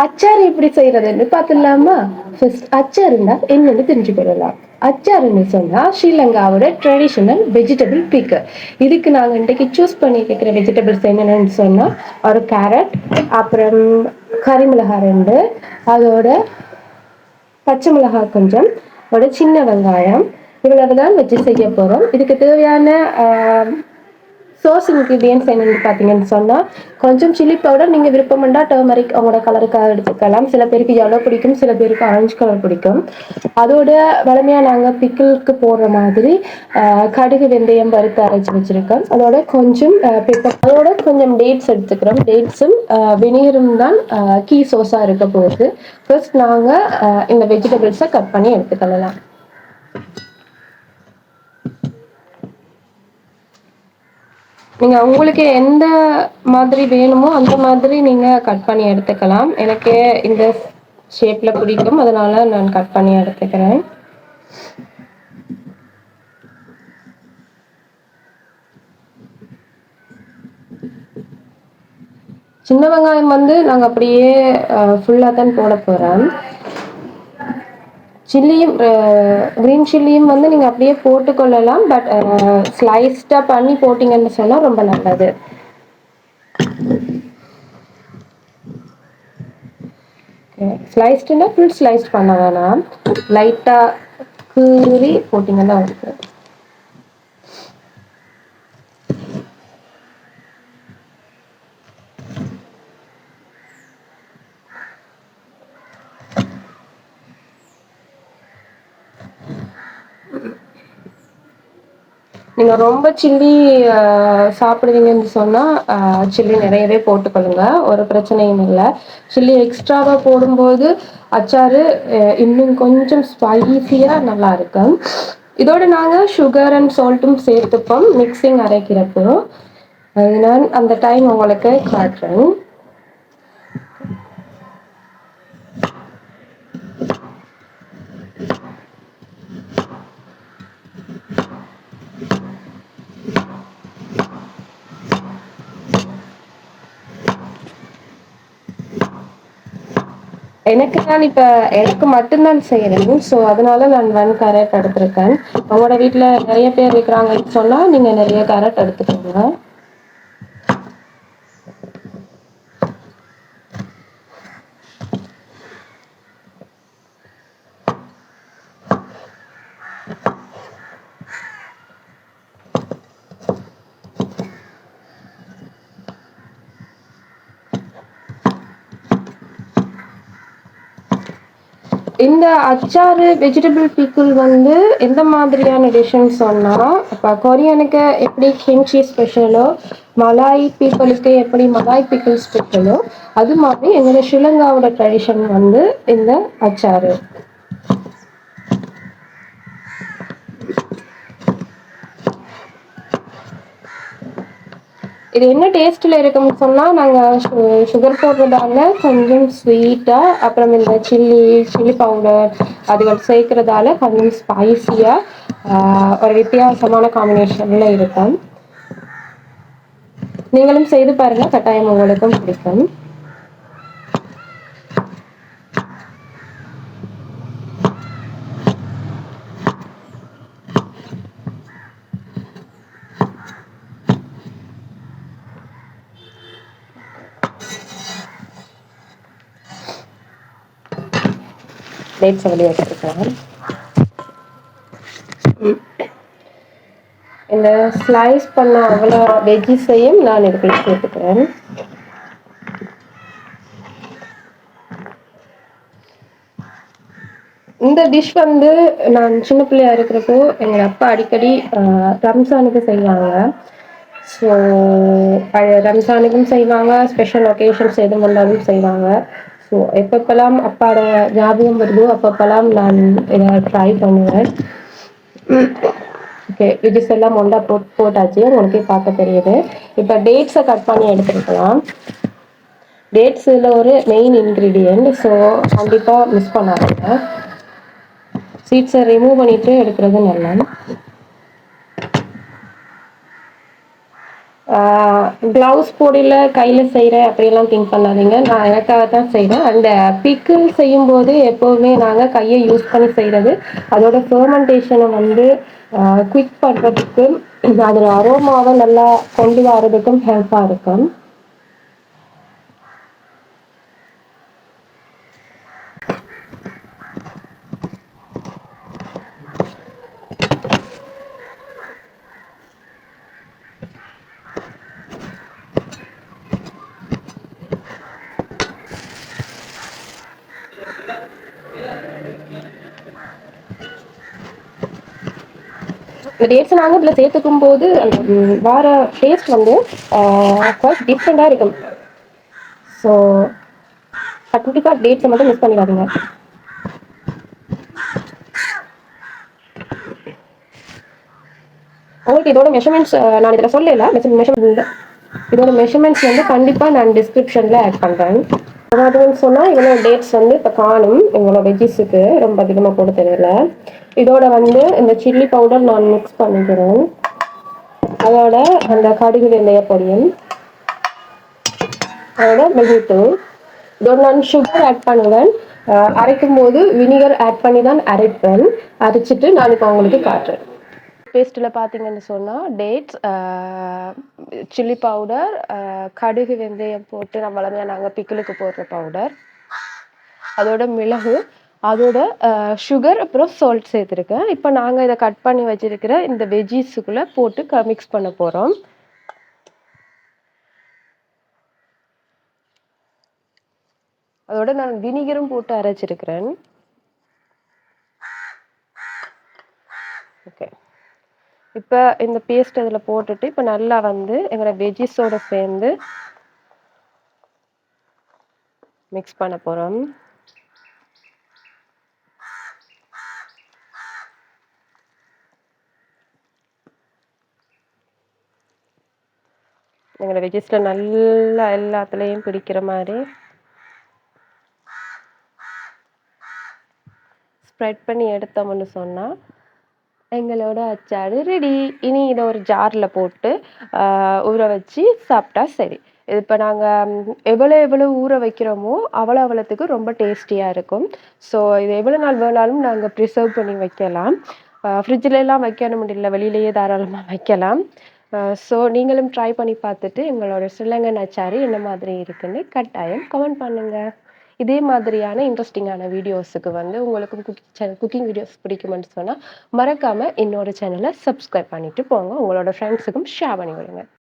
அச்சார் எப்படி செய்யறதுன்னு பார்த்துடலாமா? ஃபர்ஸ்ட் அச்சார் இருந்தால் என்னன்னு தெரிஞ்சு கொள்ளலாம். அச்சார்ன்னு சொன்னா ஸ்ரீலங்காவோட ட்ரெடிஷனல் வெஜிடபிள் பிக்கர். இதுக்கு நாங்க இன்றைக்கு சூஸ் பண்ணியிருக்கிற வெஜிடபிள்ஸ் என்னென்னு சொன்னா ஒரு கேரட், அப்புறம் கறிமிளகாய் 2, அதோட பச்சை மிளகாய் கொஞ்சம், ஒரு சின்ன வெங்காயம், இவ்வளவுதான் வச்சு செய்ய போறோம். இதுக்கு தேவையான சோர்ஸ் இன்க்ரீடியன்ட்ஸ் என்னென்னு பார்த்தீங்கன்னு சொன்னால் கொஞ்சம் சில்லி பவுடர், நீங்கள் விருப்பம்ண்டா டர்மரிக் அவங்களோட கலருக்காக எடுத்துக்கலாம். சில பேருக்கு எல்லோ பிடிக்கும், சில பேருக்கு ஆரஞ்சு கலர் பிடிக்கும். அதோட வளமையாக நாங்கள் பிக்கிளுக்கு போடுற மாதிரி கடுகு வெந்தயம் வறுத்து அரைச்சி வச்சுருக்கோம். அதோட கொஞ்சம் பெப்பர், அதோட கொஞ்சம் டேட்ஸ் எடுத்துக்கிறோம். டேட்ஸும் வினிகரும் தான் கீ சோஸாக இருக்க போகுது. ஃபர்ஸ்ட் நாங்கள் இந்த வெஜிடபிள்ஸை கட் பண்ணி எடுத்துக்கலாம். நீங்கள் உங்களுக்கு எந்த மாதிரி வேணுமோ அந்த மாதிரி நீங்கள் கட் பண்ணி எடுத்துக்கலாம். எனக்கு இந்த ஷேப்பில் பிடிக்கும், அதனால நான் கட் பண்ணி எடுத்துக்கிறேன். சின்ன வெங்காயம் வந்து நாங்கள் அப்படியே ஃபுல்லாக தான் போட போகிறோம். சில்லியும் க்ரீன் சில்லியும் வந்து நீங்கள் அப்படியே போட்டுக்கொள்ளலாம். பட் ஸ்லைஸ்டாக பண்ணி போட்டிங்கன்னு சொன்னால் ரொம்ப நல்லது. ஸ்லைஸ்டுன்னா ஃபுல் ஸ்லைஸ் பண்ண வேணாம், லைட்டாக கீறி போட்டிங்கன்னா இருக்கு. நீங்கள் ரொம்ப சில்லி சாப்பிடுவீங்கன்னு சொன்னால் சில்லி நிறையவே போட்டுக்கொள்ளுங்க, ஒரு பிரச்சனையும் இல்லை. சில்லி எக்ஸ்ட்ராவாக போடும்போது அச்சார் இன்னும் கொஞ்சம் ஸ்பைஸியாக நல்லா இருக்கும். இதோட நாங்கள் சுகர் அண்ட் சால்ட்டும் சேர்த்துப்போம் மிக்சிங் அரைக்கிறப்போ. அது நான் அந்த டைம் உங்களுக்கு காட்டுறேன். எனக்கு மட்டும்தான் செய்யறேன். ஸோ அதனால நான் 1 கேரட் எடுத்திருக்கேன். உங்களோட வீட்டில் நிறைய பேர் இருக்கிறாங்கன்னு சொன்னால் நீங்கள் நிறைய கேரட் எடுத்துக்கோங்க. இந்த அச்சாறு வெஜிடபிள் பிக்கிள் வந்து எந்த மாதிரியான டிஷ்ஷுன்னு சொன்னால், இப்போ கொரியனுக்கு எப்படி கிம்ச்சி ஸ்பெஷலோ, மலாய் பீப்புளுக்கு எப்படி மலாய் பிக்கிள் ஸ்பெஷலோ, அது மாதிரி எங்களோட ஸ்ரீலங்காவோட ட்ரெடிஷன் வந்து இந்த அச்சாறு. இது என்ன டேஸ்ட்டில் இருக்குன்னு சொன்னால், நாங்கள் சுகர் போடுறதால கொஞ்சம் ஸ்வீட்டாக, அப்புறம் இந்த சில்லி பவுடர் அதுகள் சேர்க்கறதால கொஞ்சம் ஸ்பைஸியாக ஒரு வித்தியாசமான காம்பினேஷனில் இருக்கும். நீங்களும் செய்து பாருங்கள், கட்டாயம் உங்களுக்கும் பிடிக்கும். டேட்ஸை வெளியே வச்சுருக்கேன். இந்த ஸ்லைஸ் பண்ண அவ்வளோ வெஜ்ஜிஸையும் நான் இதுக்குள்ள சேர்த்துக்கிறேன். இந்த டிஷ் வந்து நான் சின்ன பிள்ளையா இருக்கிறப்போ எங்கள் அப்பா அடிக்கடி ரம்ஜானுக்கு செய்வாங்க. ஸோ ரம்ஜானுக்கும் செய்வாங்க, ஸ்பெஷல் ஒகேஷன்ஸ் எது வந்தாலும் செய்வாங்க. ஸோ எப்பப்பெல்லாம் அப்பாவோட ஞாபகம் வருதோ அப்பப்பெல்லாம் நான் இதை ட்ரை பண்ணுவேன். ஓகே, வெஜிஸ் எல்லாம் ஒன்றா போட்டாச்சு, உங்களுக்கே பார்க்க தெரியுது. இப்போ டேட்ஸை கட் பண்ணி எடுத்துக்கலாம். டேட்ஸ் இதில் ஒரு மெயின் இன்க்ரீடியன்ட், ஸோ கண்டிப்பாக மிஸ் பண்ணாதீங்க. சீட்ஸை ரிமூவ் பண்ணிட்டு எடுக்கிறது நல்லது. க்ளவுஸ் போடல, கையில செய்றேன் அப்படியெல்லாம் திங்க் பண்ணாதீங்க. நான் எனக்காக தான் செய்றேன். அண்ட் பிக்கிள் செய்யும்போது எப்பவுமே நாங்க கைய யூஸ் பண்ணி செய்றது. அதோட ஃபெர்மென்டேஷன வந்து குயிக் பண்றதுக்கு, அதோட அரோமாவ நல்லா கொண்டு வரதுக்கும் ஹெல்ப்பா இருக்கும். இந்த டேட்ஸ நாங்க இதுல சேர்த்துக்கும்போது, அந்த வார டேஸ்ட் வந்து குவைட் டிஃப்ரெண்ட்டா இருக்கும். ஸோ கண்டிப்பா டேட்ஸ மட்டும் மிஸ் பண்ணிடாதீங்க. உங்களுக்கு இதோட மெஷர்மெண்ட்ஸ் நான் இதில் சொல்லல. மெஷர்மெண்ட் இதோட மெஷர்மெண்ட்ஸ் வந்து கண்டிப்பாக நான் டிஸ்கிரிப்ஷனில் ஆட் பண்ணுறேன். அதுன்னு சொன்னால் இவ்வளோ டேட்ஸ் வந்து இப்போ காணும் இவ்வளோ வெஜ்ஜிஸுக்கு ரொம்ப அதிகமாக போட தெரியல. இதோட வந்து இந்த சில்லி பவுடர் நான் மிக்ஸ் பண்ணிக்கிறேன். அதோட அந்த கடுகு வெந்தய பொடியும், அதோட மிளகுத்தூள், இதோட நான் சுகர் ஆட் பண்ணுவேன். அரைக்கும் போது வினிகர் ஆட் பண்ணி தான் அரைப்பேன். அரைச்சிட்டு நான் இப்போ உங்களுக்கு காட்டுறேன். பேஸ்ட்டில் பார்த்தீங்கன்னு சொன்னால் டேட்ஸ், சில்லி பவுடர், கடுகு வெந்தயம் போட்டு நம்ம வளமையாக நாங்கள் பிக்கிளுக்கு போடுற பவுடர், அதோட மிளகு, அதோட சுகர், அப்புறம் சால்ட் சேர்த்துருக்கேன். இப்போ நாங்கள் இதை கட் பண்ணி வச்சிருக்கிற இந்த வெஜ்ஜீஸுக்குள்ளே போட்டு மிக்ஸ் பண்ண போகிறோம். அதோட நான் வினிகரும் போட்டு அரைச்சிருக்கிறேன். ஓகே, இப்போ இந்த பேஸ்ட் இதில் போட்டுட்டு இப்போ நல்லா வந்து எங்களோட வெஜ்ஜீஸோட சேர்ந்து மிக்ஸ் பண்ண போகிறோம். எங்களோட வெஜ்ஜீஸில் நல்லா எல்லாத்துலேயும் பிடிக்கிற மாதிரி ஸ்ப்ரெட் பண்ணி எடுத்தோம்னு சொன்னால் எங்களோட அச்சாறு ரெடி. இனி இதை ஒரு ஜாரில் போட்டு ஊற வச்சு சாப்பிட்டா சரி. இது இப்போ நாங்கள் எவ்வளோ ஊற வைக்கிறோமோ அவ்வளோத்துக்கு ரொம்ப டேஸ்டியாக இருக்கும். ஸோ இது எவ்வளோ நாள் வேணாலும் நாங்கள் ப்ரிசர்வ் பண்ணி வைக்கலாம். ஃப்ரிட்ஜிலலாம் வைக்கணும் முடியல, வெளியிலேயே தாராளமாக வைக்கலாம். ஸோ நீங்களும் ட்ரை பண்ணி பார்த்துட்டு எங்களோட ஸ்ரீலங்கன் அச்சாறு என்ன மாதிரி இருக்குன்னு கட்டாயம் கமெண்ட் பண்ணுங்கள். இதே மாதிரியான இன்ட்ரெஸ்டிங்கான வீடியோஸுக்கு வந்து உங்களுக்கு குக்கிங் வீடியோஸ் பிடிக்குமென்னு சொன்னால் மறக்காமல் என்னோட சேனலை சப்ஸ்கிரைப் பண்ணிவிட்டு போங்க. உங்களோட ஃப்ரெண்ட்ஸுக்கும் ஷேர் பண்ணி விடுங்க.